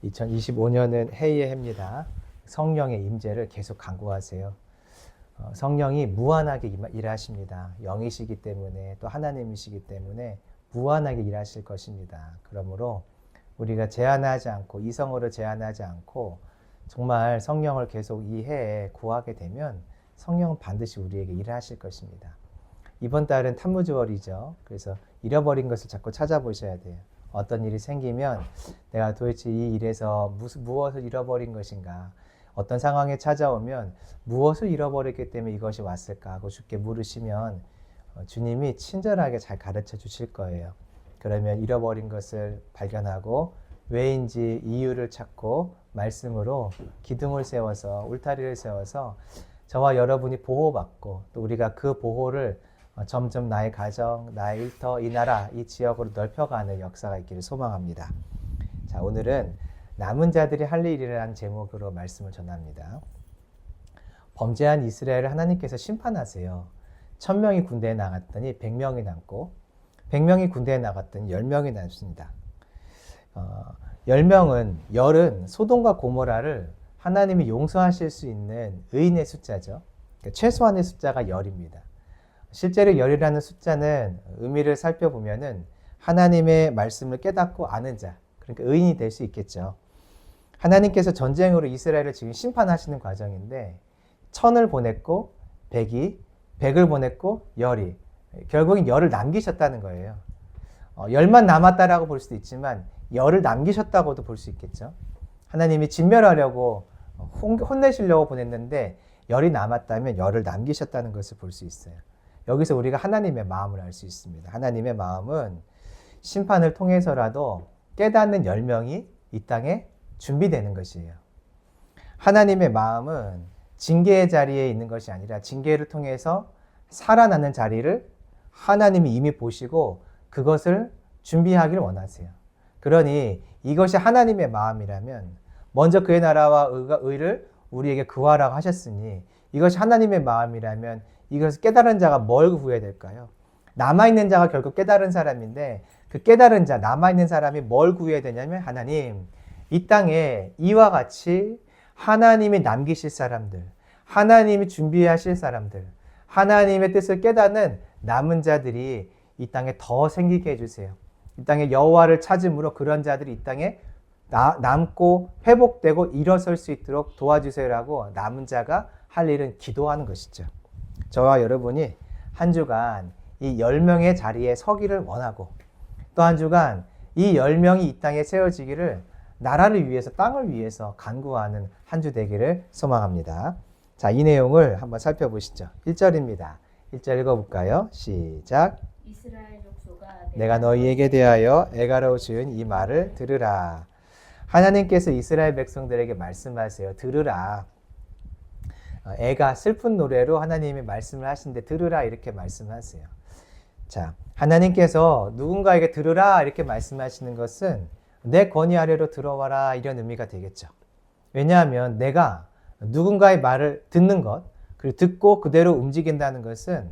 2025년은 해의 해입니다. 성령의 임재를 계속 간구하세요. 성령이 무한하게 일하십니다. 영이시기 때문에 또 하나님이시기 때문에 무한하게 일하실 것입니다. 그러므로 우리가 제한하지 않고 이성으로 제한하지 않고 정말 성령을 계속 이 해에 구하게 되면 성령은 반드시 우리에게 일하실 것입니다. 이번 달은 탐무주월이죠. 그래서 잃어버린 것을 자꾸 찾아보셔야 돼요. 어떤 일이 생기면 내가 도대체 이 일에서 무엇을 잃어버린 것인가, 어떤 상황에 찾아오면 무엇을 잃어버렸기 때문에 이것이 왔을까 하고 주께 물으시면 주님이 친절하게 잘 가르쳐 주실 거예요. 그러면 잃어버린 것을 발견하고 왜인지 이유를 찾고 말씀으로 기둥을 세워서 울타리를 세워서 저와 여러분이 보호받고 또 우리가 그 보호를 점점 나의 가정, 나의 일터, 이 나라, 이 지역으로 넓혀가는 역사가 있기를 소망합니다. 자, 오늘은 남은 자들이 할 일이라는 제목으로 말씀을 전합니다. 범죄한 이스라엘을 하나님께서 심판하세요. 1000명이 군대에 나갔더니 100명이 남고 100명이 군대에 나갔더니 10명이 남습니다. 10은 소돔과 고모라를 하나님이 용서하실 수 있는 의인의 숫자죠. 그러니까 최소한의 숫자가 10입니다. 실제로 10이라는 숫자는 의미를 살펴보면은 하나님의 말씀을 깨닫고 아는 자, 그러니까 의인이 될 수 있겠죠. 하나님께서 전쟁으로 이스라엘을 지금 심판하시는 과정인데 1000을 보냈고 100을 보냈고 10이 결국엔 10을 남기셨다는 거예요. 10만 남았다라고 볼 수도 있지만 10을 남기셨다고도 볼 수 있겠죠. 하나님이 진멸하려고 혼내시려고 보냈는데 10이 남았다면 10을 남기셨다는 것을 볼 수 있어요. 여기서 우리가 하나님의 마음을 알 수 있습니다. 하나님의 마음은 심판을 통해서라도 깨닫는 10명이 이 땅에 준비되는 것이에요. 하나님의 마음은 징계의 자리에 있는 것이 아니라 징계를 통해서 살아나는 자리를 하나님이 이미 보시고 그것을 준비하기를 원하세요. 그러니 이것이 하나님의 마음이라면 먼저 그의 나라와 의를 우리에게 구하라고 하셨으니 이것이 하나님의 마음이라면 이것을 깨달은 자가 뭘 구해야 될까요? 남아있는 자가 결국 깨달은 사람인데 그 깨달은 자, 남아있는 사람이 뭘 구해야 되냐면 하나님, 이 땅에 이와 같이 하나님이 남기실 사람들, 하나님이 준비하실 사람들, 하나님의 뜻을 깨닫는 남은 자들이 이 땅에 더 생기게 해주세요. 이 땅에 여호와를 찾음으로 그런 자들이 이 땅에 남고 회복되고 일어설 수 있도록 도와주세요라고 남은 자가 할 일은 기도하는 것이죠. 저와 여러분이 한 주간 이 10명의 자리에 서기를 원하고 또 한 주간 이 10명이 이 땅에 세워지기를 나라를 위해서 땅을 위해서 간구하는 한 주 되기를 소망합니다. 자, 이 내용을 한번 살펴보시죠. 1절입니다. 1절 읽어볼까요? 시작. 이스라엘 족속아 내가 너희에게 대하여 애가로 지은 이 말을 들으라. 하나님께서 이스라엘 백성들에게 말씀하세요. 들으라. 애가 슬픈 노래로 하나님이 말씀을 하시는데 들으라 이렇게 말씀하세요. 자, 하나님께서 누군가에게 들으라 이렇게 말씀하시는 것은 내 권위 아래로 들어와라 이런 의미가 되겠죠. 왜냐하면 내가 누군가의 말을 듣는 것, 그리고 듣고 그대로 움직인다는 것은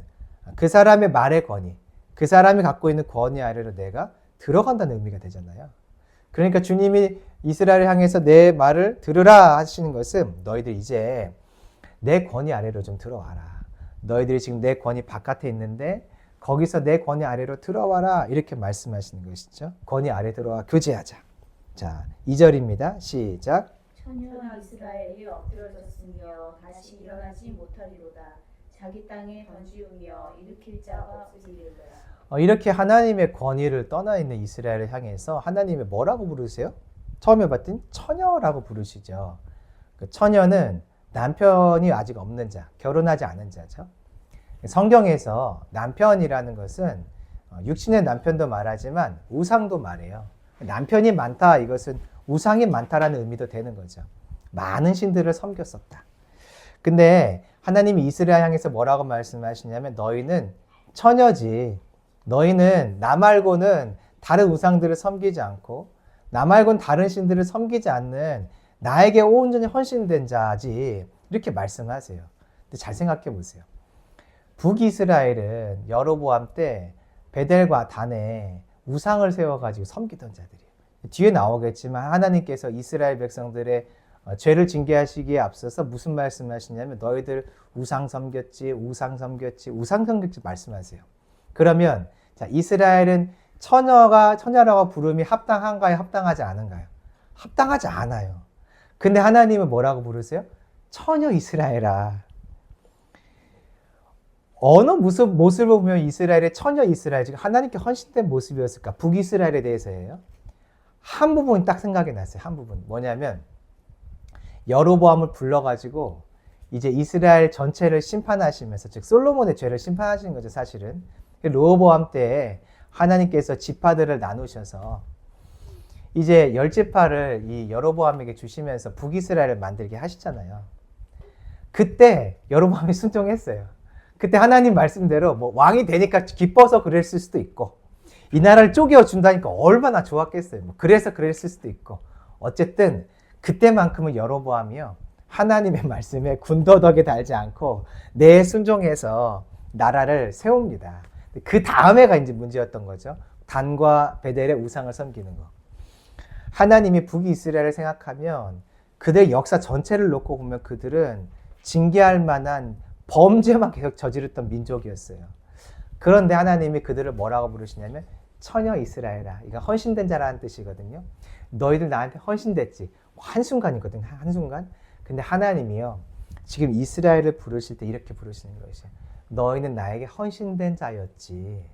그 사람의 말의 권위, 그 사람이 갖고 있는 권위 아래로 내가 들어간다는 의미가 되잖아요. 그러니까 주님이 이스라엘을 향해서 내 말을 들으라 하시는 것은 너희들 이제 내 권위 아래로 좀 들어와라. 너희들이 지금 내 권위 바깥에 있는데 거기서 내 권위 아래로 들어와라 이렇게 말씀하시는 것이죠. 권위 아래 들어와 교제하자. 자, 2절입니다. 시작. 천여 이스라엘이 엎드러졌으며 다시 일어나지 못하리로다. 자기 땅에 던지우며 일으킬 자가 없으리로다. 이렇게 하나님의 권위를 떠나 있는 이스라엘을 향해서 하나님의 뭐라고 부르세요? 처음에 봤더니 처녀라고 부르시죠. 그 처녀는 남편이 아직 없는 자, 결혼하지 않은 자죠. 성경에서 남편이라는 것은 육신의 남편도 말하지만 우상도 말해요. 남편이 많다, 이것은 우상이 많다라는 의미도 되는 거죠. 많은 신들을 섬겼었다. 근데 하나님이 이스라엘 향해서 뭐라고 말씀하시냐면 너희는 처녀지. 너희는 나 말고는 다른 우상들을 섬기지 않고 나 말고는 다른 신들을 섬기지 않는 나에게 온전히 헌신된 자지 이렇게 말씀하세요. 근데 잘 생각해 보세요. 북이스라엘은 여로보암 때 베델과 단에 우상을 세워가지고 섬기던 자들이에요. 뒤에 나오겠지만 하나님께서 이스라엘 백성들의 죄를 징계하시기에 앞서서 무슨 말씀하시냐면 너희들 우상 섬겼지 말씀하세요. 그러면 자, 이스라엘은 처녀라고 부름이 합당한가요? 합당하지 않은가요? 합당하지 않아요. 근데 하나님은 뭐라고 부르세요? 처녀 이스라엘아. 어느 모습을 보면 이스라엘의 처녀 이스라엘, 즉 하나님께 헌신된 모습이었을까? 북이스라엘에 대해서예요. 한 부분이 딱 생각이 났어요. 한 부분. 뭐냐면 여로보암을 불러가지고 이제 이스라엘 전체를 심판하시면서, 즉 솔로몬의 죄를 심판하시는 거죠, 사실은. 르호보암 때에 하나님께서 지파들을 나누셔서 이제 10지파를 이 여로보암에게 주시면서 북이스라엘을 만들게 하시잖아요. 그때 여로보암이 순종했어요. 그때 하나님 말씀대로 뭐 왕이 되니까 기뻐서 그랬을 수도 있고, 이 나라를 쪼개어 준다니까 얼마나 좋았겠어요. 뭐 그래서 그랬을 수도 있고, 어쨌든 그때만큼은 여로보암이요, 하나님의 말씀에 군더더기 달지 않고 내 순종해서 나라를 세웁니다. 그 다음에가 이제 문제였던 거죠. 단과 베델의 우상을 섬기는 거. 하나님이 북이스라엘을 생각하면 그들의 역사 전체를 놓고 보면 그들은 징계할 만한 범죄만 계속 저지르던 민족이었어요. 그런데 하나님이 그들을 뭐라고 부르시냐면 처녀 이스라엘아. 이거 헌신된 자라는 뜻이거든요. 너희들 나한테 헌신됐지. 한순간이거든요. 한순간. 근데 하나님이요, 지금 이스라엘을 부르실 때 이렇게 부르시는 것이에요. 너희는 나에게 헌신된 자였지.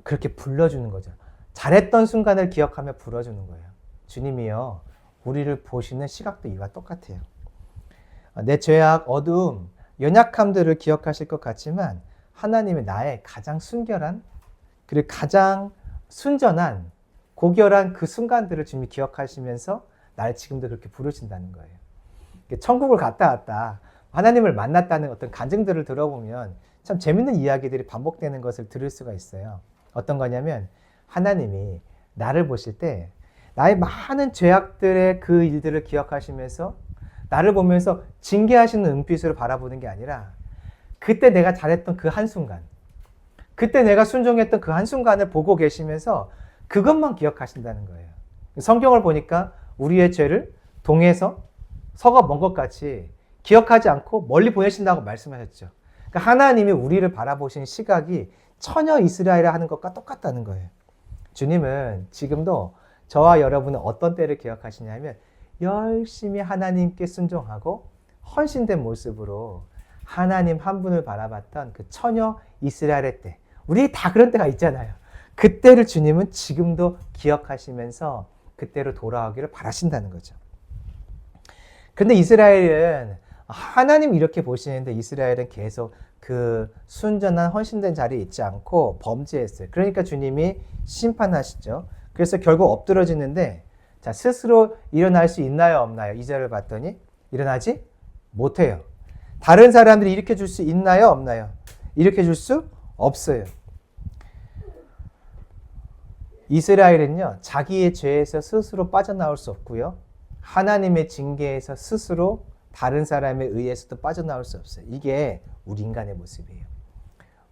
그렇게 불러주는 거죠. 잘했던 순간을 기억하며 불러주는 거예요. 주님이요, 우리를 보시는 시각도 이와 똑같아요. 내 죄악, 어두움, 연약함들을 기억하실 것 같지만 하나님은 나의 가장 순결한, 그리고 가장 순전한, 고결한 그 순간들을 주님이 기억하시면서 나를 지금도 그렇게 부르신다는 거예요. 천국을 갔다 왔다, 하나님을 만났다는 어떤 간증들을 들어보면 참 재밌는 이야기들이 반복되는 것을 들을 수가 있어요. 어떤 거냐면 하나님이 나를 보실 때 나의 많은 죄악들의 그 일들을 기억하시면서 나를 보면서 징계하시는 은빛으로 바라보는 게 아니라 그때 내가 잘했던 그 한순간, 그때 내가 순종했던 그 한순간을 보고 계시면서 그것만 기억하신다는 거예요. 성경을 보니까 우리의 죄를 동에서 서가 먼 것 같이 기억하지 않고 멀리 보내신다고 말씀하셨죠. 그러니까 하나님이 우리를 바라보시는 시각이 처녀 이스라엘을 하는 것과 똑같다는 거예요. 주님은 지금도 저와 여러분은 어떤 때를 기억하시냐면 열심히 하나님께 순종하고 헌신된 모습으로 하나님 한 분을 바라봤던 그 처녀 이스라엘의 때, 우리 다 그런 때가 있잖아요. 그때를 주님은 지금도 기억하시면서 그때로 돌아오기를 바라신다는 거죠. 그런데 이스라엘은 하나님 이렇게 보시는데 이스라엘은 계속 그 순전한 헌신된 자리에 있지 않고 범죄했어요. 그러니까 주님이 심판하시죠. 그래서 결국 엎드러지는데, 자, 스스로 일어날 수 있나요, 없나요? 2절을 봤더니 일어나지 못해요. 다른 사람들이 일으켜 줄 수 있나요, 없나요? 일으켜 줄 수 없어요. 이스라엘은요, 자기의 죄에서 스스로 빠져나올 수 없고요, 하나님의 징계에서 스스로 다른 사람에 의해서도 빠져나올 수 없어요. 이게 우리 인간의 모습이에요.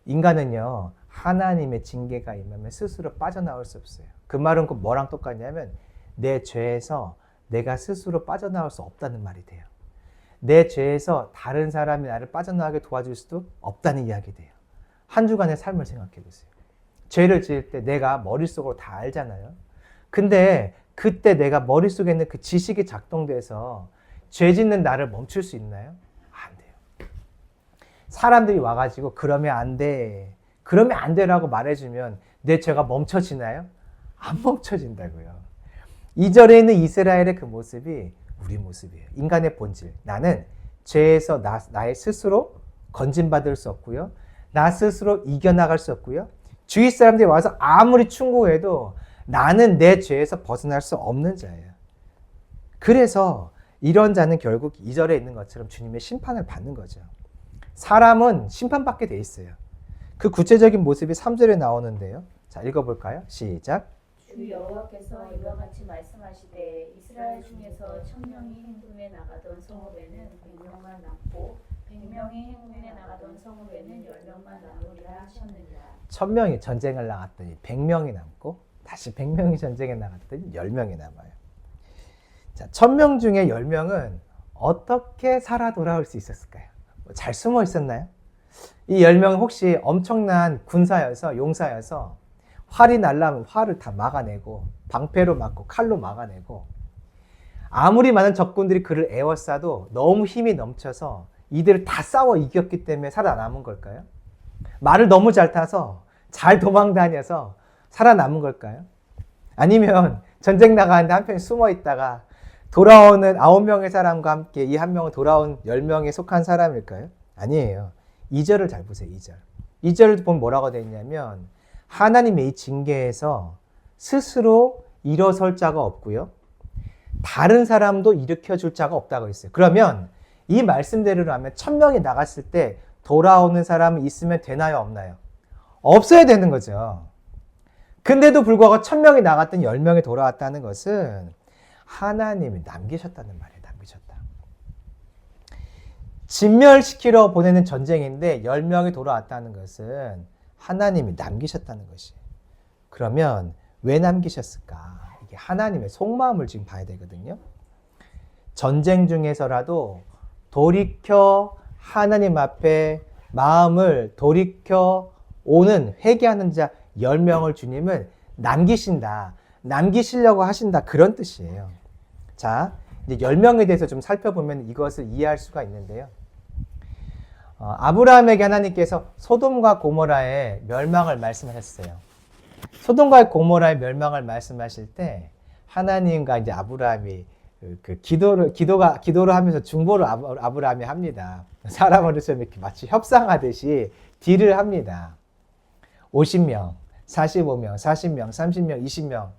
인간은요, 하나님의 징계가 임하면 스스로 빠져나올 수 없어요. 그 말은 뭐랑 똑같냐면 내 죄에서 내가 스스로 빠져나올 수 없다는 말이 돼요. 내 죄에서 다른 사람이 나를 빠져나가게 도와줄 수도 없다는 이야기 돼요. 한 주간의 삶을 생각해 보세요. 죄를 지을 때 내가 머릿속으로 다 알잖아요. 근데 그때 내가 머릿속에 있는 그 지식이 작동돼서 죄 짓는 나를 멈출 수 있나요? 안 돼요. 사람들이 와가지고 그러면 안 돼, 그러면 안 돼라고 말해주면 내 죄가 멈춰지나요? 안 멈춰진다고요. 2절에 있는 이스라엘의 그 모습이 우리 모습이에요. 인간의 본질. 나는 죄에서 나의 스스로 건진받을 수 없고요, 나 스스로 이겨나갈 수 없고요, 주위 사람들이 와서 아무리 충고해도 나는 내 죄에서 벗어날 수 없는 자예요. 그래서 이런 자는 결국 2절에 있는 것처럼 주님의 심판을 받는 거죠. 사람은 심판받게 돼 있어요. 그 구체적인 모습이 3절에 나오는데요. 자, 읽어볼까요? 시작. 주 여호와께서 이와 같이 말씀하시되 이스라엘 중에서 1000명이 행군에 나가던 성읍에는 100명만 남고 100명이 행군에 나가던 성읍에는 10명만 남으리라 하셨느니라. 1000명이 전쟁을 나갔더니 100명이 남고 다시 100명이 전쟁에 나갔더니 10명이 남아요. 자, 1000명 중에 10명은 어떻게 살아 돌아올 수 있었을까요? 잘 숨어 있었나요? 이 10명은 혹시 엄청난 군사여서, 용사여서 활이 날라면 활을 다 막아내고 방패로 막고 칼로 막아내고 아무리 많은 적군들이 그를 에워싸도 너무 힘이 넘쳐서 이들을 다 싸워 이겼기 때문에 살아남은 걸까요? 말을 너무 잘 타서 잘 도망 다녀서 살아남은 걸까요? 아니면 전쟁 나가는데 한편 숨어 있다가 돌아오는 9명의 사람과 함께 이 한 명은 돌아온 10명에 속한 사람일까요? 아니에요. 2절을 잘 보세요. 2절. 2절을 보면 뭐라고 되어 있냐면 하나님의 이 징계에서 스스로 일어설 자가 없고요. 다른 사람도 일으켜줄 자가 없다고 했어요. 그러면 이 말씀대로라면 1000명이 나갔을 때 돌아오는 사람이 있으면 되나요? 없나요? 없어야 되는 거죠. 근데도 불구하고 1000명이 나갔더니 10명이 돌아왔다는 것은 하나님이 남기셨다는 말이에요. 남기셨다. 진멸시키러 보내는 전쟁인데 10명이 돌아왔다는 것은 하나님이 남기셨다는 것이에요. 그러면 왜 남기셨을까? 이게 하나님의 속마음을 지금 봐야 되거든요. 전쟁 중에서라도 돌이켜 하나님 앞에 마음을 돌이켜 오는 회개하는 자 10명을 주님은 남기신다. 남기시려고 하신다. 그런 뜻이에요. 자, 이제 10명에 대해서 좀 살펴보면 이것을 이해할 수가 있는데요. 아브라함에게 하나님께서 소돔과 고모라의 멸망을 말씀하셨어요. 소돔과 고모라의 멸망을 말씀하실 때 하나님과 이제 아브라함이 기도를 하면서 중보를 아브라함이 합니다. 사람으로서 이렇게 마치 협상하듯이 딜을 합니다. 50명, 45명, 40명, 30명, 20명.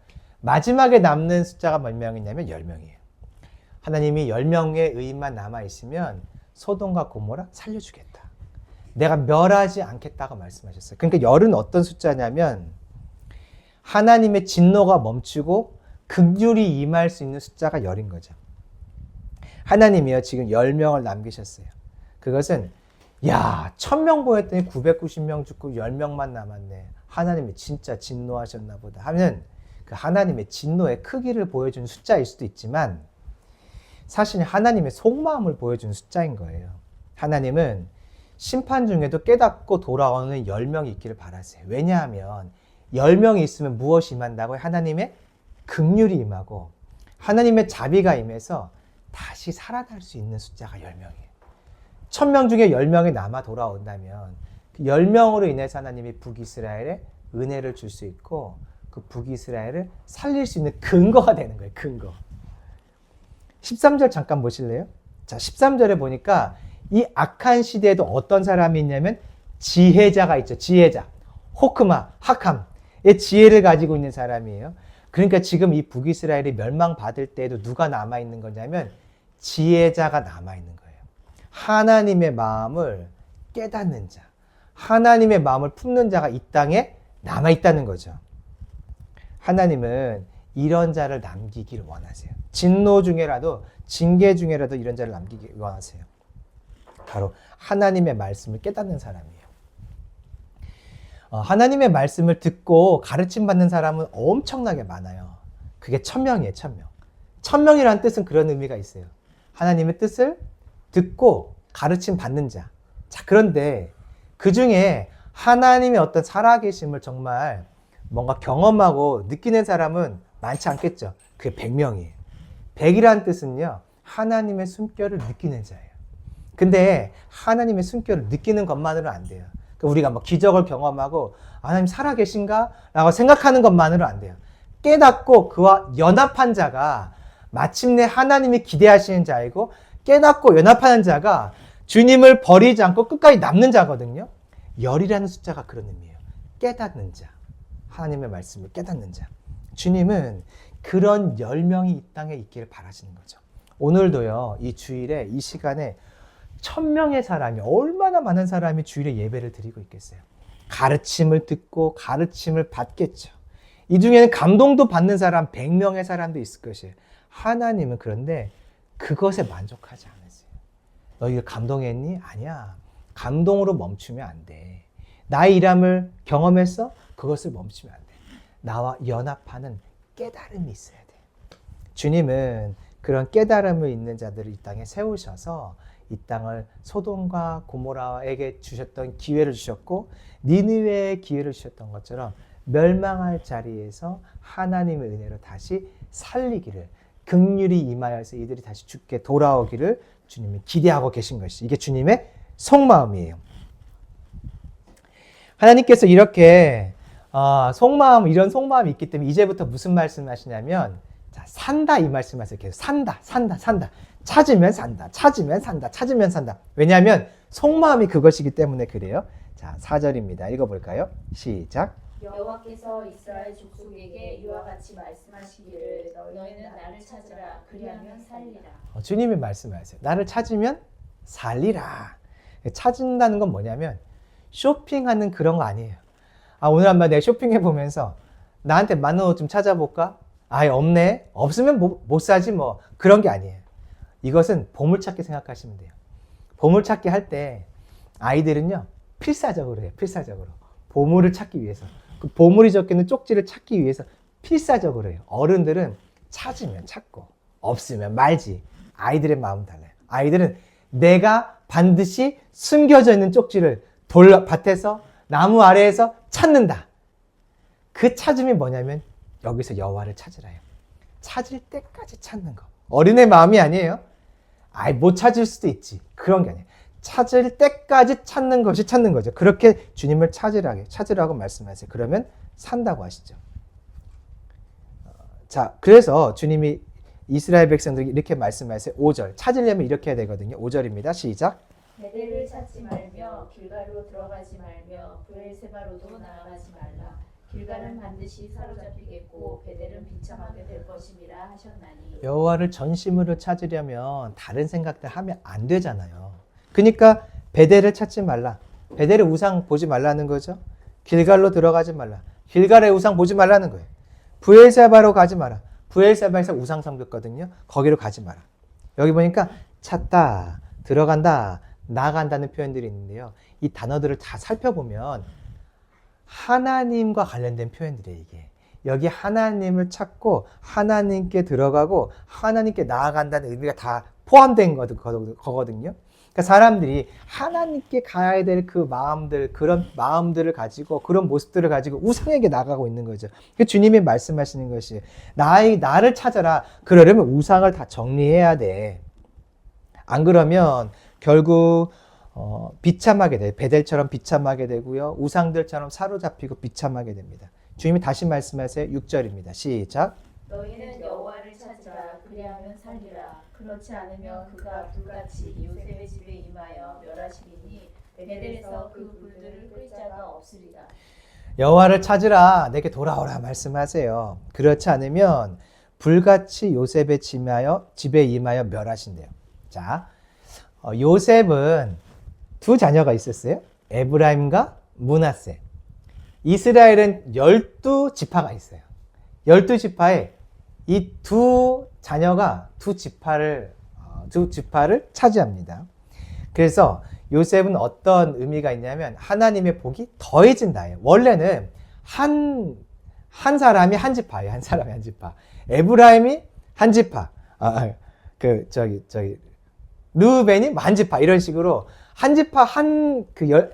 마지막에 남는 숫자가 몇 명이냐면 10명이에요. 하나님이 10명의 의인만 남아있으면 소돔과 고모라 살려주겠다. 내가 멸하지 않겠다고 말씀하셨어요. 그러니까 열은 어떤 숫자냐면 하나님의 진노가 멈추고 긍휼이 임할 수 있는 숫자가 열인 거죠. 하나님이요 지금 10명을 남기셨어요. 그것은 1000명 보냈더니 990명 죽고 10명만 남았네. 하나님이 진짜 진노하셨나 보다 하면 그 하나님의 진노의 크기를 보여준 숫자일 수도 있지만 사실 하나님의 속마음을 보여준 숫자인 거예요. 하나님은 심판 중에도 깨닫고 돌아오는 10명이 있기를 바라세요. 왜냐하면 10명이 있으면 무엇이 임한다고요? 하나님의 긍휼이 임하고 하나님의 자비가 임해서 다시 살아날 수 있는 숫자가 10명이에요. 1000명 중에 10명이 남아 돌아온다면 그 10명으로 인해서 하나님이 북이스라엘에 은혜를 줄 수 있고 그 북이스라엘을 살릴 수 있는 근거가 되는 거예요. 근거. 13절 잠깐 보실래요? 자, 13절에 보니까 이 악한 시대에도 어떤 사람이 있냐면 지혜자가 있죠. 지혜자. 호크마, 학함의 지혜를 가지고 있는 사람이에요. 그러니까 지금 이 북이스라엘이 멸망받을 때에도 누가 남아있는 거냐면 지혜자가 남아있는 거예요. 하나님의 마음을 깨닫는 자, 하나님의 마음을 품는 자가 이 땅에 남아있다는 거죠. 하나님은 이런 자를 남기기를 원하세요. 진노 중에라도, 징계 중에라도 이런 자를 남기기를 원하세요. 바로 하나님의 말씀을 깨닫는 사람이에요. 하나님의 말씀을 듣고 가르침 받는 사람은 엄청나게 많아요. 그게 1000명이에요, 1000명. 1000명이라는 뜻은 그런 의미가 있어요. 하나님의 뜻을 듣고 가르침 받는 자. 자, 그런데 그 중에 하나님의 어떤 살아계심을 정말 뭔가 경험하고 느끼는 사람은 많지 않겠죠. 그게 100명이에요. 100이라는 뜻은요, 하나님의 숨결을 느끼는 자예요. 근데 하나님의 숨결을 느끼는 것만으로는 안 돼요. 우리가 뭐 기적을 경험하고 하나님 살아계신가? 라고 생각하는 것만으로는 안 돼요. 깨닫고 그와 연합한 자가 마침내 하나님이 기대하시는 자이고 깨닫고 연합하는 자가 주님을 버리지 않고 끝까지 남는 자거든요. 열이라는 숫자가 그런 의미예요. 깨닫는 자. 하나님의 말씀을 깨닫는 자. 주님은 그런 10명이 이 땅에 있기를 바라시는 거죠. 오늘도요, 이 주일에, 이 시간에 1000명의 사람이, 얼마나 많은 사람이 주일에 예배를 드리고 있겠어요. 가르침을 듣고 가르침을 받겠죠. 이 중에는 감동도 받는 사람 100명의 사람도 있을 것이에요. 하나님은 그런데 그것에 만족하지 않으세요. 너희가 감동했니? 아니야. 감동으로 멈추면 안 돼. 나의 일함을 경험했어? 그것을 멈추면 안 돼. 나와 연합하는 깨달음이 있어야 돼. 주님은 그런 깨달음을 있는 자들을 이 땅에 세우셔서 이 땅을 소돔과 고모라에게 주셨던 기회를 주셨고 니느웨에 기회를 주셨던 것처럼 멸망할 자리에서 하나님의 은혜로 다시 살리기를, 긍휼이 임하여서 이들이 다시 주께 돌아오기를 주님이 기대하고 계신 것이, 이게 주님의 속마음이에요. 하나님께서 이렇게 속마음, 이런 속마음이 있기 때문에 이제부터 무슨 말씀하시냐면, 자, 산다 이 말씀하세요. 계속 산다. 찾으면 산다. 찾으면 산다. 왜냐하면 속마음이 그것이기 때문에 그래요. 자, 4절입니다. 읽어볼까요? 시작. 여호와께서 이스라엘 족속에게 이와 같이 말씀하시기를 너희는 나를 찾으라 그리하면 살리라. 주님이 말씀하세요. 나를 찾으면 살리라. 찾는다는 건 뭐냐면 쇼핑하는 그런 거 아니에요. 오늘 한번 내가 쇼핑해 보면서 나한테 맞는 옷 좀 찾아볼까? 아예 없네. 없으면 못 사지 뭐. 그런 게 아니에요. 이것은 보물찾기 생각하시면 돼요. 보물찾기 할 때 아이들은요 필사적으로 해요. 필사적으로. 보물을 찾기 위해서. 그 보물이 적혀있는 쪽지를 찾기 위해서 필사적으로 해요. 어른들은 찾으면 찾고 없으면 말지. 아이들의 마음은 달라요. 아이들은 내가 반드시 숨겨져 있는 쪽지를 밭에서 나무 아래에서 찾는다. 그 찾음이 뭐냐면 여기서 여호와를 찾으라요. 찾을 때까지 찾는 거. 어린애 마음이 아니에요. 못 찾을 수도 있지. 그런 게 아니에요. 찾을 때까지 찾는 것이 찾는 거죠. 그렇게 주님을 찾으라고 말씀하세요. 그러면 산다고 하시죠. 자, 그래서 주님이 이스라엘 백성들에게 이렇게 말씀하세요. 5절. 찾으려면 이렇게 해야 되거든요. 5절입니다. 시작. 베델을 찾지 말며 길갈로 들어가지 말며 브엘세바로도 나아가지 말라. 길갈은 반드시 사로잡히겠고 베델은 비참하게 될 것임이라 하셨나니. 여호와를 전심으로 찾으려면 다른 생각들 하면 안 되잖아요. 그러니까 베델을 찾지 말라. 베델의 우상 보지 말라는 거죠. 길갈로 들어가지 말라. 길갈의 우상 보지 말라는 거예요. 브엘세바로 가지 마라. 브엘세바에서 우상 섬겼거든요. 거기로 가지 마라. 여기 보니까 찾다, 들어간다, 나아간다는 표현들이 있는데요. 이 단어들을 다 살펴보면 하나님과 관련된 표현들이에요. 이게. 여기 하나님을 찾고 하나님께 들어가고 하나님께 나아간다는 의미가 다 포함된 거거든요. 그러니까 사람들이 하나님께 가야 될 그 마음들, 그런 마음들을 가지고 그런 모습들을 가지고 우상에게 나가고 있는 거죠. 주님이 말씀하시는 것이 나를 찾아라. 그러려면 우상을 다 정리해야 돼. 안 그러면 결국 비참하게 돼. 베델처럼 비참하게 되고요. 우상들처럼 사로잡히고 비참하게 됩니다. 주님이 다시 말씀하세요. 6절입니다. 시작. 너희는 여호와를 찾으라 그리하면 살리라. 그렇지 않으면 그가 불같이 요셉의 집에 임하여 멸하시리니 베델에서 그 불들을 끌 자가 없으리라. 여호와를 찾으라. 내게 돌아오라 말씀하세요. 그렇지 않으면 불같이 요셉의 집에 임하여 멸하신대요. 자, 요셉은 두 자녀가 있었어요. 에브라임과 므낫세. 이스라엘은 12지파가 있어요. 12지파에 이 두 자녀가 두 지파를 차지합니다. 그래서 요셉은 어떤 의미가 있냐면 하나님의 복이 더해진다예요. 원래는 한 사람이 한 지파예요. 한 사람이 한 지파. 에브라임이 한 지파. 르우벤이 한 지파. 이런 식으로 한 지파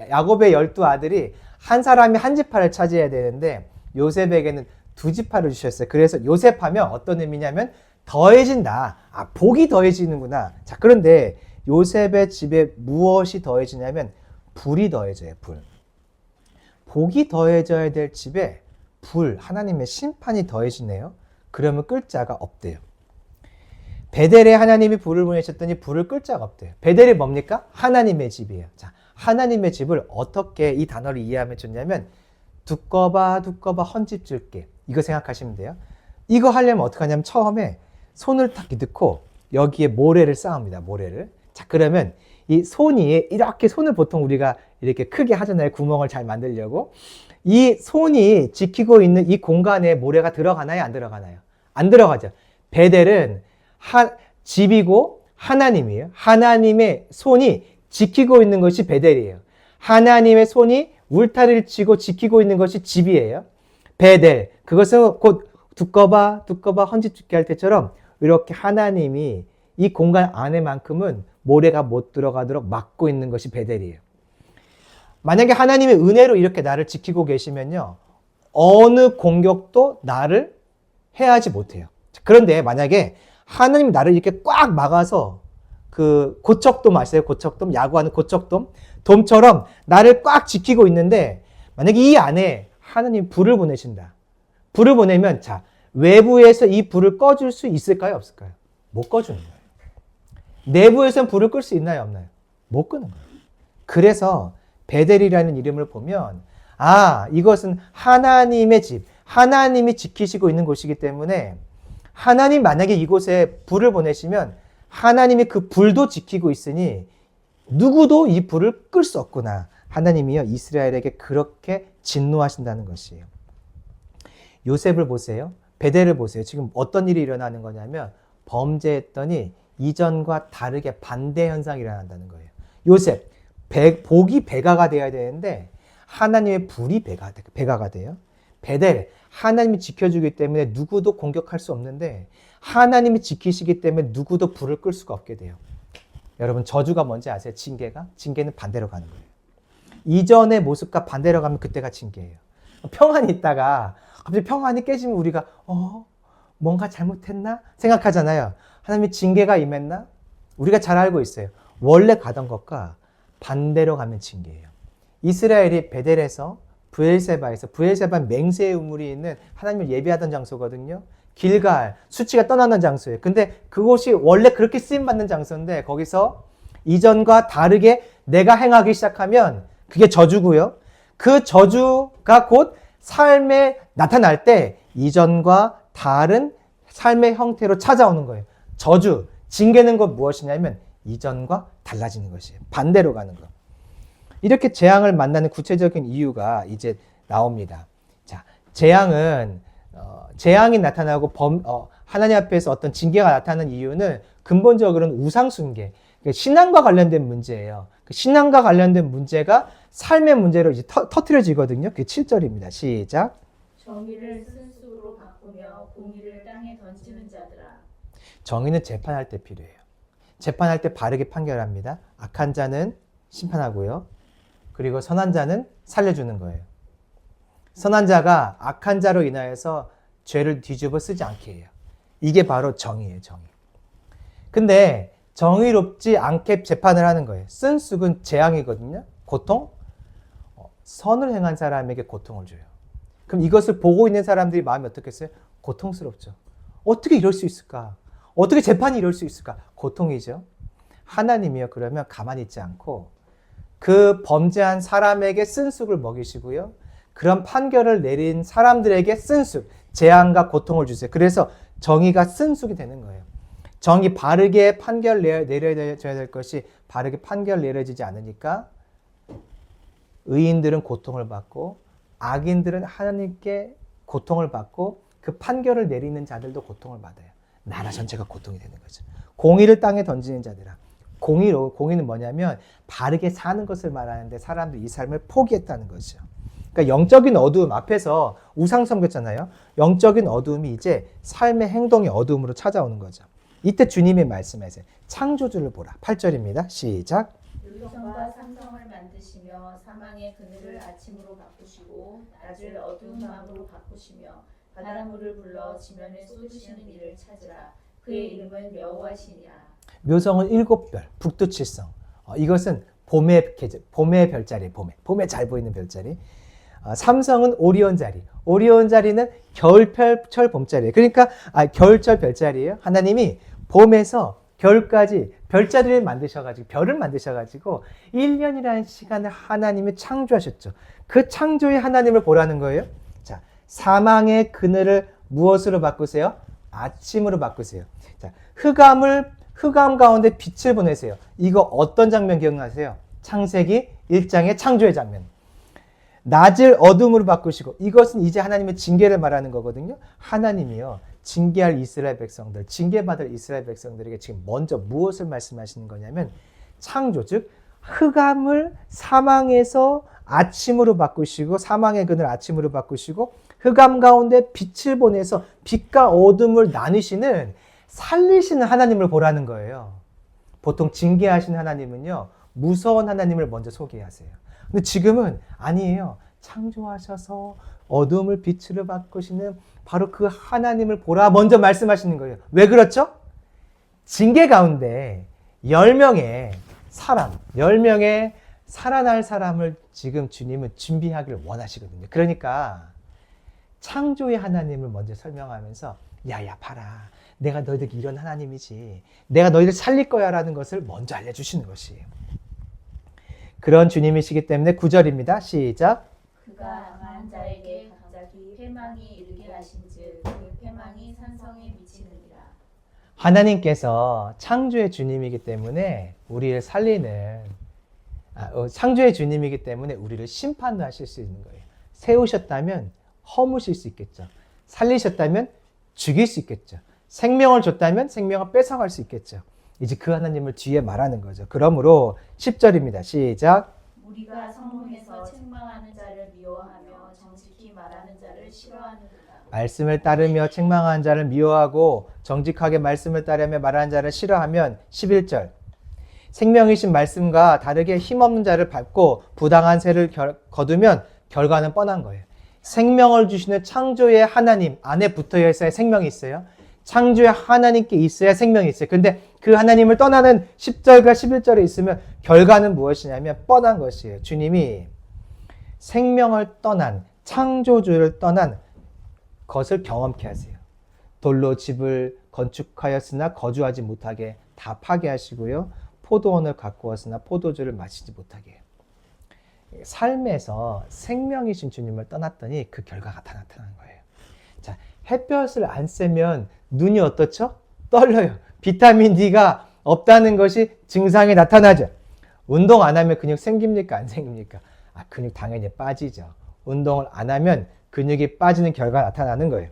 야곱의 12아들이 한 사람이 한 지파를 차지해야 되는데 요셉에게는 두 지파를 주셨어요. 그래서 요셉하면 어떤 의미냐면 더해진다. 복이 더해지는구나. 자, 그런데 요셉의 집에 무엇이 더해지냐면 불이 더해져요. 불. 복이 더해져야 될 집에 하나님의 심판이 더해지네요. 그러면 끌 자가 없대요. 베델에 하나님이 불을 보내셨더니 불을 끌 자가 없대요. 베델이 뭡니까? 하나님의 집이에요. 자, 하나님의 집을 어떻게 이 단어를 이해하면 좋냐면 두꺼봐 헌집 줄게. 이거 생각하시면 돼요. 이거 하려면 어떻게 하냐면 처음에 손을 딱 넣고 여기에 모래를 쌓습니다. 모래를. 자, 그러면 이 손이 이렇게 손을 보통 우리가 이렇게 크게 하잖아요. 구멍을 잘 만들려고. 이 손이 지키고 있는 이 공간에 모래가 들어가나요? 안 들어가나요? 안 들어가죠. 베델은 집이고 하나님이에요. 하나님의 손이 지키고 있는 것이 베델이에요. 하나님의 손이 울타리를 치고 지키고 있는 것이 집이에요. 베델. 그것은 곧 두꺼봐 헌집 죽게 할 때처럼 이렇게 하나님이 이 공간 안에만큼은 모래가 못 들어가도록 막고 있는 것이 베델이에요. 만약에 하나님의 은혜로 이렇게 나를 지키고 계시면요, 어느 공격도 나를 해하지 못해요. 그런데 만약에 하나님이 나를 이렇게 꽉 막아서 그 고척돔 아세요? 고척돔? 야구하는 고척돔? 돔처럼 나를 꽉 지키고 있는데 만약에 이 안에 하나님 불을 보내신다. 불을 보내면 자, 외부에서 이 불을 꺼줄 수 있을까요? 없을까요? 못 꺼주는 거예요. 내부에서는 불을 끌 수 있나요? 없나요? 못 끄는 거예요. 그래서 베델이라는 이름을 보면 이것은 하나님의 집, 하나님이 지키시고 있는 곳이기 때문에 하나님 만약에 이곳에 불을 보내시면 하나님이 그 불도 지키고 있으니 누구도 이 불을 끌 수 없구나. 하나님이요 이스라엘에게 그렇게 진노하신다는 것이에요. 요셉을 보세요. 베델을 보세요. 지금 어떤 일이 일어나는 거냐면 범죄했더니 이전과 다르게 반대 현상이 일어난다는 거예요. 요셉, 복이 배가가 되어야 되는데 하나님의 불이 배가가 돼요. 베델, 하나님이 지켜주기 때문에 누구도 공격할 수 없는데 하나님이 지키시기 때문에 누구도 불을 끌 수가 없게 돼요. 여러분 저주가 뭔지 아세요? 징계가? 징계는 반대로 가는 거예요. 이전의 모습과 반대로 가면 그때가 징계예요. 평안이 있다가 갑자기 평안이 깨지면 우리가 뭔가 잘못했나? 생각하잖아요. 하나님의 징계가 임했나? 우리가 잘 알고 있어요. 원래 가던 것과 반대로 가면 징계예요. 이스라엘이 베델에서 부엘세바는 맹세의 우물이 있는 하나님을 예배하던 장소거든요. 길갈, 수치가 떠나는 장소예요. 근데 그곳이 원래 그렇게 쓰임받는 장소인데 거기서 이전과 다르게 내가 행하기 시작하면 그게 저주고요. 그 저주가 곧 삶에 나타날 때 이전과 다른 삶의 형태로 찾아오는 거예요. 저주, 징계는 것 무엇이냐면 이전과 달라지는 것이에요. 반대로 가는 것. 이렇게 재앙을 만나는 구체적인 이유가 이제 나옵니다. 자, 재앙이 나타나고 하나님 앞에서 어떤 징계가 나타나는 이유는 근본적으로는 우상숭배, 신앙과 관련된 문제예요. 그 신앙과 관련된 문제가 삶의 문제로 이제 터트려지거든요. 그게 7절입니다. 시작. 정의를 쓴수로 바꾸며 공의를 땅에 던지는 자들아. 정의는 재판할 때 필요해요. 재판할 때 바르게 판결합니다. 악한 자는 심판하고요. 그리고 선한 자는 살려주는 거예요. 선한 자가 악한 자로 인하여서 죄를 뒤집어 쓰지 않게 해요. 이게 바로 정의예요, 정의. 근데 정의롭지 않게 재판을 하는 거예요. 쓴쑥은 재앙이거든요. 고통? 선을 행한 사람에게 고통을 줘요. 그럼 이것을 보고 있는 사람들이 마음이 어떻겠어요? 고통스럽죠. 어떻게 이럴 수 있을까? 어떻게 재판이 이럴 수 있을까? 고통이죠. 하나님이요, 그러면 가만히 있지 않고 그 범죄한 사람에게 쓴쑥을 먹이시고요. 그런 판결을 내린 사람들에게 쓴쑥, 재앙과 고통을 주세요. 그래서 정의가 쓴쑥이 되는 거예요. 정의 바르게 판결 내려져야 될 것이 바르게 판결 내려지지 않으니까 의인들은 고통을 받고 악인들은 하나님께 고통을 받고 그 판결을 내리는 자들도 고통을 받아요. 나라 전체가 고통이 되는 거죠. 공의를 땅에 던지는 자들아. 공의는 뭐냐면 바르게 사는 것을 말하는데 사람들이 이 삶을 포기했다는 거죠. 그러니까 영적인 어두움 앞에서 우상 섬겼잖아요. 영적인 어두움이 이제 삶의 행동의 어두움으로 찾아오는 거죠. 이때 주님이 말씀하세요. 창조주를 보라. 8절입니다. 시작. 유성과 삼성을 만드시며 사망의 그늘을 아침으로 바꾸시고 낮을 어두운 밤으로 바꾸시며 바닷물을 불러 지면에 쏟으시는 이를 찾으라. 그의 이름은 여호와시니라. 묘성은 7별, 북두 7성. 이것은 봄의 별자리, 봄에 잘 보이는 별자리. 삼성은 오리온 자리. 오리온 자리는 겨울철 봄자리예요. 그러니까 겨울철 별자리예요. 하나님이 봄에서 겨울까지 별자리를 만드셔가지고 별을 만드셔가지고 1년이라는 시간을 하나님이 창조하셨죠. 그 창조의 하나님을 보라는 거예요. 자, 사망의 그늘을 무엇으로 바꾸세요? 아침으로 바꾸세요. 자, 흑암 가운데 빛을 보내세요. 이거 어떤 장면 기억나세요? 창세기 1장의 창조의 장면. 낮을 어둠으로 바꾸시고, 이것은 이제 하나님의 징계를 말하는 거거든요. 하나님이요, 징계할 이스라엘 백성들, 징계받을 이스라엘 백성들에게 지금 먼저 무엇을 말씀하시는 거냐면 창조, 즉 흑암을 사망에서 아침으로 바꾸시고, 사망의 그늘 아침으로 바꾸시고, 흑암 가운데 빛을 보내서 빛과 어둠을 나누시는 살리시는 하나님을 보라는 거예요. 보통 징계하신 하나님은요, 무서운 하나님을 먼저 소개하세요. 근데 지금은 아니에요. 창조하셔서 어둠을 빛으로 바꾸시는 바로 그 하나님을 보라 먼저 말씀하시는 거예요. 왜 그렇죠? 징계 가운데 10명의 사람, 10명의 살아날 사람을 지금 주님은 준비하기를 원하시거든요. 그러니까 창조의 하나님을 먼저 설명하면서 야야 봐라. 내가 너희들 이런 하나님이지. 내가 너희들 살릴 거야 라는 것을 먼저 알려주시는 것이에요. 그런 주님이시기 때문에 9절입니다. 시작. 그가 강한 자에게 갑자기 패망이 이르게 하신즉 그 패망이 산성에 미치느니라. 하나님께서 창조의 주님이기 때문에 우리를 살리는 창조의 주님이기 때문에 우리를 심판도 하실 수 있는 거예요. 세우셨다면 허무실 수 있겠죠. 살리셨다면 죽일 수 있겠죠. 생명을 줬다면 생명을 뺏어갈 수 있겠죠. 이제 그 하나님을 뒤에 말하는 거죠. 그러므로 10절입니다. 시작. 우리가 성문에서 책망하는 자를 미워하며 정직히 말하는 자를 싫어하느니라. 말씀을 따르며 책망하는 자를 미워하고 정직하게 말씀을 따르며 말하는 자를 싫어하면 11절. 생명이신 말씀과 다르게 힘없는 자를 밟고 부당한 새를 거두면 결과는 뻔한 거예요. 생명을 주시는 창조의 하나님 안에 붙어 있어야 생명이 있어요. 창조의 하나님께 있어야 생명이 있어요. 근데 그 하나님을 떠나는 10절과 11절에 있으면 결과는 무엇이냐면 뻔한 것이에요. 주님이 생명을 떠난, 창조주를 떠난 것을 경험케 하세요. 돌로 집을 건축하였으나 거주하지 못하게 다 파괴하시고요. 포도원을 가꾸었으나 포도주를 마시지 못하게 해요. 삶에서 생명이신 주님을 떠났더니 그 결과가 다 나타나는 거예요. 자, 햇볕을 안 쐬면 눈이 어떻죠? 떨려요. 비타민 D가 없다는 것이 증상이 나타나죠. 운동 안 하면 근육 생깁니까? 안 생깁니까? 근육 당연히 빠지죠. 운동을 안 하면 근육이 빠지는 결과가 나타나는 거예요.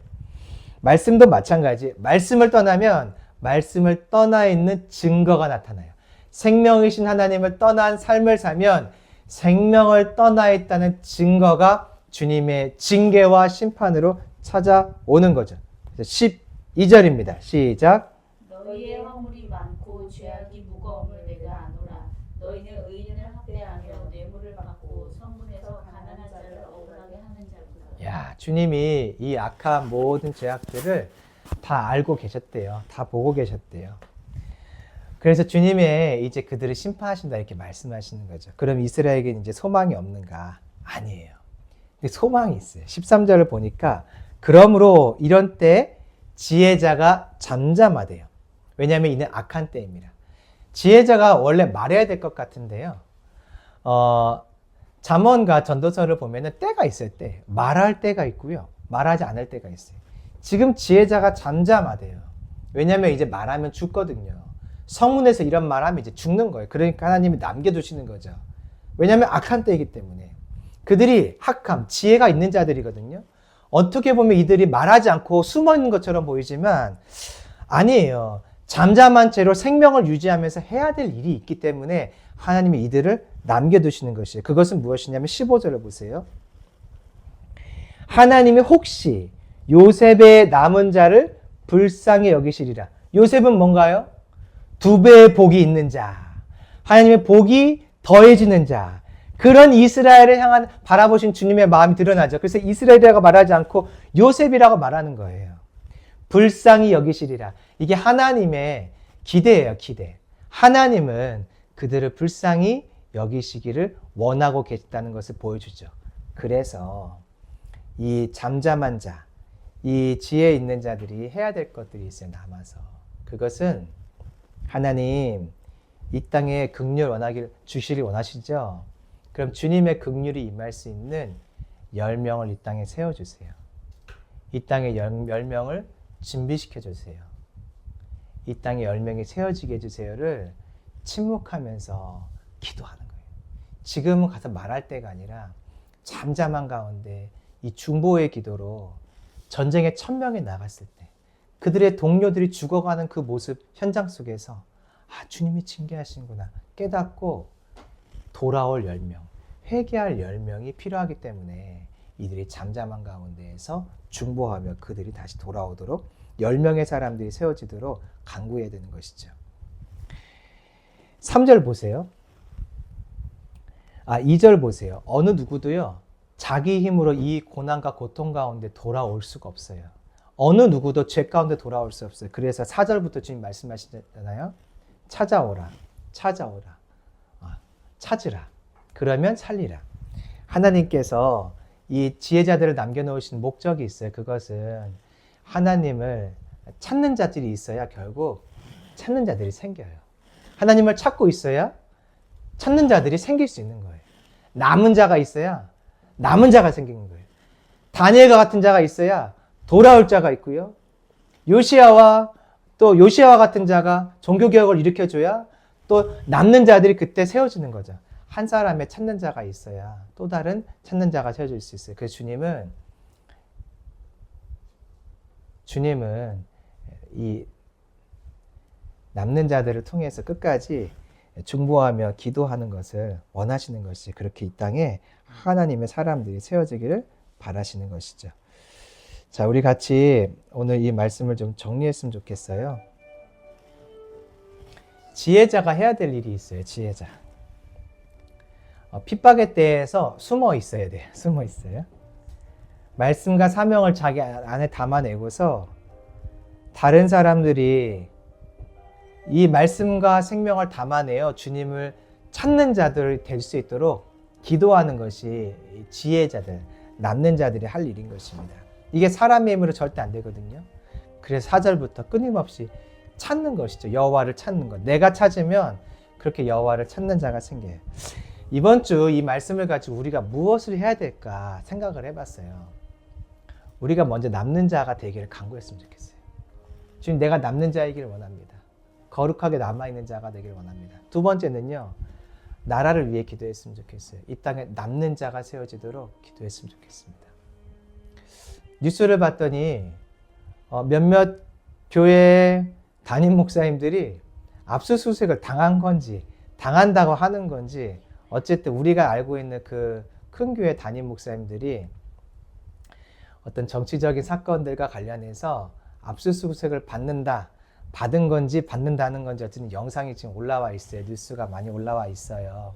말씀도 마찬가지. 말씀을 떠나면 말씀을 떠나 있는 증거가 나타나요. 생명이신 하나님을 떠난 삶을 사면 생명을 떠나 있다는 증거가 주님의 징계와 심판으로 찾아오는 거죠. 12절입니다. 시작. 너희의 허물이 많고 죄악이 무거움을 내가 아노라. 너희는 의인을 학대하며 뇌물을 받고 성문에서 가난한 자를 억울하게 하는 자구나. 야, 주님이 이 악한 모든 죄악들을 다 알고 계셨대요. 다 보고 계셨대요. 그래서 주님의 이제 그들을 심판하신다 이렇게 말씀하시는 거죠. 그럼 이스라엘에게 이제 소망이 없는가? 아니에요. 근데 소망이 있어요. 13절을 보니까 그러므로 이런 때 지혜자가 잠잠하대요. 왜냐하면 이는 악한 때입니다. 지혜자가 원래 말해야 될 것 같은데요. 잠언과 전도서를 보면은 때가 있어요. 때. 말할 때가 있고요. 말하지 않을 때가 있어요. 지금 지혜자가 잠잠하대요. 왜냐하면 이제 말하면 죽거든요. 성문에서 이런 말하면 이제 죽는 거예요. 그러니까 하나님이 남겨두시는 거죠. 왜냐하면 악한 때이기 때문에. 그들이 학함, 지혜가 있는 자들이거든요. 어떻게 보면 이들이 말하지 않고 숨어있는 것처럼 보이지만 아니에요. 잠잠한 채로 생명을 유지하면서 해야 될 일이 있기 때문에 하나님이 이들을 남겨두시는 것이에요. 그것은 무엇이냐면 15절을 보세요. 하나님이 혹시 요셉의 남은 자를 불쌍히 여기시리라. 요셉은 뭔가요? 2배의 복이 있는 자. 하나님의 복이 더해지는 자. 그런 이스라엘을 향한 바라보신 주님의 마음이 드러나죠. 그래서 이스라엘이라고 말하지 않고 요셉이라고 말하는 거예요. 불쌍히 여기시리라. 이게 하나님의 기대예요, 기대. 하나님은 그들을 불쌍히 여기시기를 원하고 계시다는 것을 보여주죠. 그래서 이 잠잠한 자, 이 지혜 있는 자들이 해야 될 것들이 있어요, 남아서. 그것은 하나님 이 땅에 긍휼 주시길 원하시죠? 그럼 주님의 긍휼이 임할 수 있는 10명을 이 땅에 세워주세요. 이 땅에 10명을 준비시켜주세요. 이 땅에 10명이 세워지게 해주세요를 침묵하면서 기도하는 거예요. 지금은 가서 말할 때가 아니라 잠잠한 가운데 이 중보의 기도로 전쟁에 1000명이 나갔을 때 그들의 동료들이 죽어가는 그 모습 현장 속에서 주님이 징계하시는구나 깨닫고 돌아올 10명, 회개할 10명이 필요하기 때문에 이들이 잠잠한 가운데에서 중보하며 그들이 다시 돌아오도록 10명의 사람들이 세워지도록 간구해야 되는 것이죠. 3절 보세요. 2절 보세요. 어느 누구도요, 자기 힘으로 이 고난과 고통 가운데 돌아올 수가 없어요. 어느 누구도 죄 가운데 돌아올 수 없어요. 그래서 4절부터 주님 말씀하시잖아요. 찾아오라, 찾아오라, 찾으라. 그러면 살리라. 하나님께서 이 지혜자들을 남겨놓으신 목적이 있어요. 그것은 하나님을 찾는 자들이 있어야 결국 찾는 자들이 생겨요. 하나님을 찾고 있어야 찾는 자들이 생길 수 있는 거예요. 남은 자가 있어야 남은 자가 생기는 거예요. 다니엘과 같은 자가 있어야 돌아올 자가 있고요. 요시야와 같은 자가 종교개혁을 일으켜줘야 또 남는 자들이 그때 세워지는 거죠. 한 사람의 찾는 자가 있어야 또 다른 찾는 자가 세워질 수 있어요. 그래서 주님은 이 남는 자들을 통해서 끝까지 중보하며 기도하는 것을 원하시는 것이, 그렇게 이 땅에 하나님의 사람들이 세워지기를 바라시는 것이죠. 자, 우리 같이 오늘 이 말씀을 좀 정리했으면 좋겠어요. 지혜자가 해야 될 일이 있어요. 지혜자. 핍박의 때에서 숨어 있어야 돼요. 숨어 있어요. 말씀과 사명을 자기 안에 담아내고서 다른 사람들이 이 말씀과 생명을 담아내어 주님을 찾는 자들이 될 수 있도록 기도하는 것이 지혜자들, 남는 자들이 할 일인 것입니다. 이게 사람의 힘으로 절대 안 되거든요. 그래서 4절부터 끊임없이 찾는 것이죠. 여호와를 찾는 것. 내가 찾으면 그렇게 여호와를 찾는 자가 생겨요. 이번 주 이 말씀을 가지고 우리가 무엇을 해야 될까 생각을 해봤어요. 우리가 먼저 남는 자가 되기를 간구했으면 좋겠어요. 주님, 내가 남는 자이기를 원합니다. 거룩하게 남아있는 자가 되기를 원합니다. 두 번째는요, 나라를 위해 기도했으면 좋겠어요. 이 땅에 남는 자가 세워지도록 기도했으면 좋겠습니다. 뉴스를 봤더니 몇몇 교회 담임 목사님들이 압수수색을 당한 건지 당한다고 하는 건지, 어쨌든 우리가 알고 있는 그 큰 교회 담임 목사님들이 어떤 정치적인 사건들과 관련해서 압수수색을 받은 건지 받는다는 건지 어쨌든 영상이 지금 올라와 있어요. 뉴스가 많이 올라와 있어요.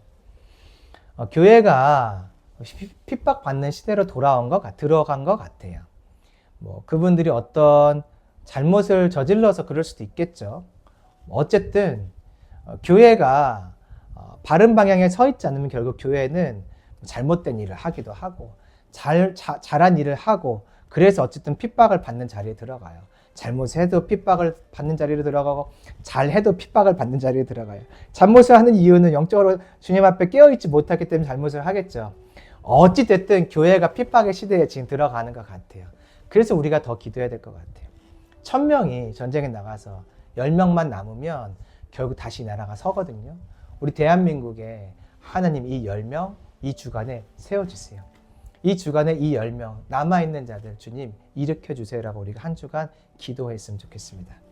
교회가 핍박받는 시대로 들어간 것 같아요. 그분들이 어떤 잘못을 저질러서 그럴 수도 있겠죠. 어쨌든 교회가 바른 방향에 서 있지 않으면 결국 교회는 잘못된 일을 하기도 하고 잘한 일을 하고, 그래서 어쨌든 핍박을 받는 자리에 들어가요. 잘못해도 핍박을 받는 자리로 들어가고 잘해도 핍박을 받는 자리에 들어가요. 잘못을 하는 이유는 영적으로 주님 앞에 깨어있지 못하기 때문에 잘못을 하겠죠. 어찌됐든 교회가 핍박의 시대에 지금 들어가는 것 같아요. 그래서 우리가 더 기도해야 될 것 같아요. 1000명이 전쟁에 나가서 10명만 남으면 결국 다시 이 나라가 서거든요. 우리 대한민국에 하나님 이 10명 이 주간에 세워주세요. 이 주간에 이 10명 남아있는 자들 주님 일으켜 주세요라고 우리가 한 주간 기도했으면 좋겠습니다.